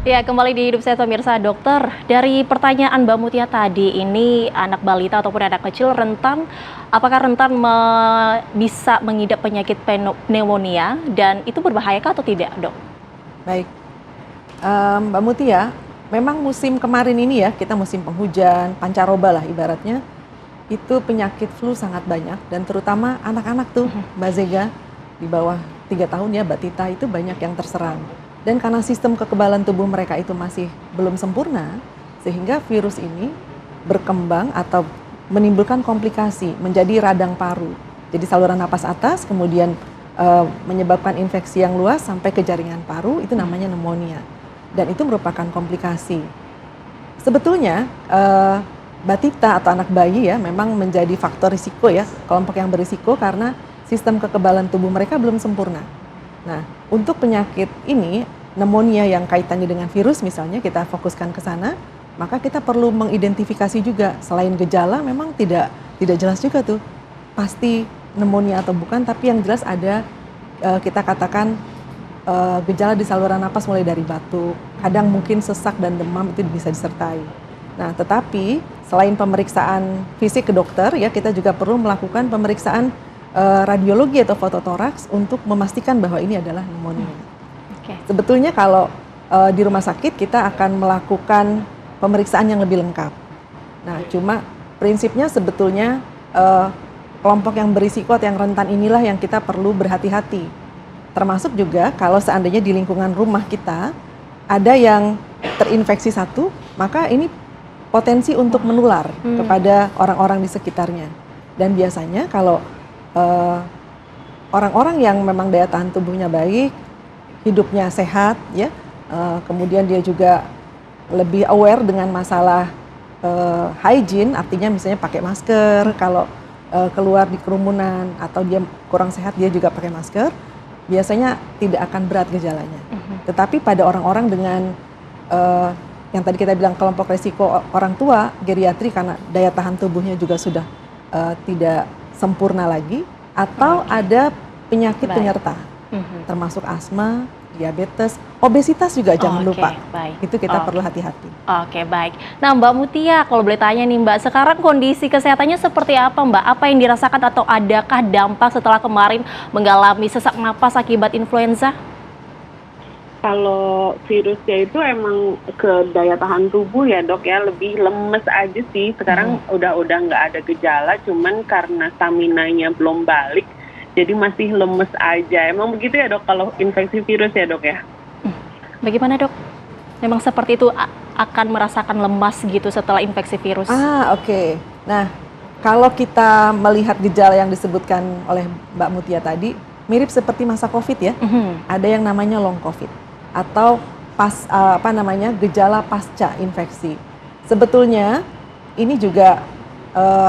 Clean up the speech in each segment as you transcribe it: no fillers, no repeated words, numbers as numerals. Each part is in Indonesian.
Ya, kembali di Hidup Sehat pemirsa. Dokter, dari pertanyaan Mbak Mutia tadi, ini anak balita ataupun anak kecil rentan, apakah rentan bisa mengidap penyakit pneumonia dan itu berbahayakah atau tidak, Dok? Baik, Mbak Mutia, memang musim kemarin ini ya, kita musim penghujan, pancaroba lah ibaratnya, itu penyakit flu sangat banyak dan terutama anak-anak tuh, Mbak Zega, di bawah 3 tahun ya, Mbak Tita, itu banyak yang terserang. Dan karena sistem kekebalan tubuh mereka itu masih belum sempurna, sehingga virus ini berkembang atau menimbulkan komplikasi menjadi radang paru. Jadi saluran napas atas, kemudian menyebabkan infeksi yang luas sampai ke jaringan paru, itu namanya pneumonia. Dan itu merupakan komplikasi. Sebetulnya batita atau anak bayi ya memang menjadi faktor risiko ya, kelompok yang berisiko karena sistem kekebalan tubuh mereka belum sempurna. Nah, untuk penyakit ini, pneumonia yang kaitannya dengan virus misalnya, kita fokuskan ke sana, maka kita perlu mengidentifikasi juga. Selain gejala, memang tidak jelas juga tuh, pasti pneumonia atau bukan, tapi yang jelas ada, kita katakan gejala di saluran napas mulai dari batuk, kadang mungkin sesak dan demam itu bisa disertai. Nah, tetapi selain pemeriksaan fisik ke dokter, ya kita juga perlu melakukan pemeriksaan radiologi atau fototoraks untuk memastikan bahwa ini adalah pneumonia. Okay. Sebetulnya kalau di rumah sakit kita akan melakukan pemeriksaan yang lebih lengkap. Nah, cuma prinsipnya sebetulnya kelompok yang berisiko atau yang rentan inilah yang kita perlu berhati-hati. Termasuk juga kalau seandainya di lingkungan rumah kita ada yang terinfeksi satu, maka ini potensi untuk menular kepada orang-orang di sekitarnya. Dan biasanya kalau orang-orang yang memang daya tahan tubuhnya baik, hidupnya sehat, ya, kemudian dia juga lebih aware dengan masalah hygiene, artinya misalnya pakai masker, kalau keluar di kerumunan atau dia kurang sehat dia juga pakai masker, biasanya tidak akan berat gejalanya. Tetapi pada orang-orang dengan yang tadi kita bilang kelompok risiko orang tua, geriatri karena daya tahan tubuhnya juga sudah tidak sempurna lagi, atau ada penyakit penyerta, termasuk asma, diabetes, obesitas juga jangan lupa. Baik. Itu kita perlu hati-hati. Oke, baik. Nah, Mbak Mutia, kalau boleh tanya nih Mbak, sekarang kondisi kesehatannya seperti apa Mbak? Apa yang dirasakan atau adakah dampak setelah kemarin mengalami sesak napas akibat influenza? Kalau virusnya itu emang ke daya tahan tubuh ya dok ya, lebih lemes aja sih. Sekarang udah nggak ada gejala, cuman karena staminanya belum balik, jadi masih lemes aja. Emang begitu ya dok kalau infeksi virus ya dok ya? Bagaimana dok? Memang seperti itu, akan merasakan lemas gitu setelah infeksi virus? Oke. Nah, kalau kita melihat gejala yang disebutkan oleh Mbak Mutia tadi, mirip seperti masa COVID ya. Ada yang namanya long COVID atau gejala pasca infeksi. Sebetulnya ini juga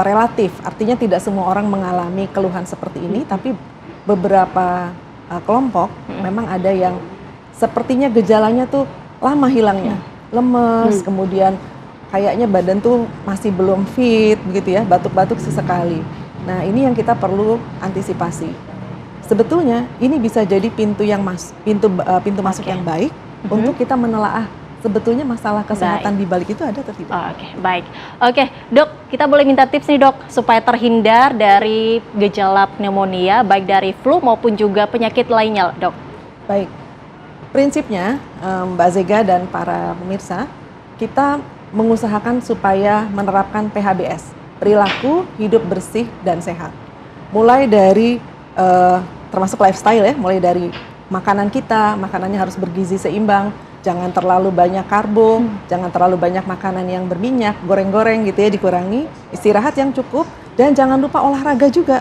relatif, artinya tidak semua orang mengalami keluhan seperti ini, tapi beberapa kelompok memang ada yang sepertinya gejalanya tuh lama hilangnya, lemes, kemudian kayaknya badan tuh masih belum fit begitu ya, batuk-batuk sesekali. Nah, ini yang kita perlu antisipasi. Sebetulnya ini bisa jadi pintu pintu masuk yang baik untuk kita menelaah sebetulnya masalah kesehatan di balik itu ada atau tidak. Oke, baik. Oke, dok, kita boleh minta tips nih dok supaya terhindar dari gejala pneumonia baik dari flu maupun juga penyakit lainnya, dok. Baik, prinsipnya Mbak Zega dan para pemirsa, kita mengusahakan supaya menerapkan PHBS, perilaku hidup bersih dan sehat. Mulai dari termasuk lifestyle ya, mulai dari makanan kita, makanannya harus bergizi seimbang, jangan terlalu banyak karbo, jangan terlalu banyak makanan yang berminyak, goreng-goreng gitu ya, dikurangi, istirahat yang cukup, dan jangan lupa olahraga juga.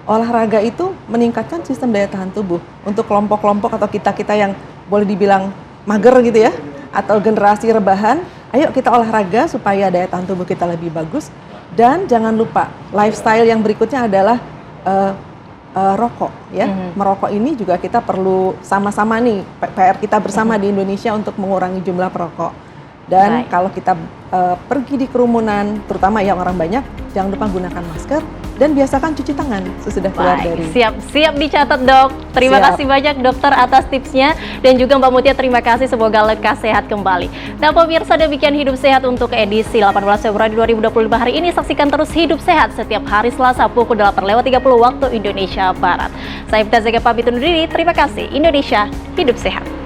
Olahraga itu meningkatkan sistem daya tahan tubuh. Untuk kelompok-kelompok atau kita-kita yang boleh dibilang mager gitu ya, atau generasi rebahan, ayo kita olahraga supaya daya tahan tubuh kita lebih bagus. Dan jangan lupa, lifestyle yang berikutnya adalah rokok ya. Merokok ini juga kita perlu sama-sama nih, PR kita bersama di Indonesia untuk mengurangi jumlah perokok. Dan kalau kita pergi di kerumunan, terutama yang orang banyak, jangan lupa gunakan masker dan biasakan cuci tangan sesudah keluar dari. Siap dicatat dok. Terima Siap. kasih banyak dokter atas tipsnya dan juga Mbak Mutia terima kasih, semoga lekas sehat kembali. Nah pemirsa, demikian Hidup Sehat untuk edisi 18 Februari 2025 hari ini. Saksikan terus Hidup Sehat setiap hari Selasa pukul 8:30 waktu Indonesia Barat. Saya Ibta Zega pamit undur diri. Terima kasih. Indonesia hidup sehat.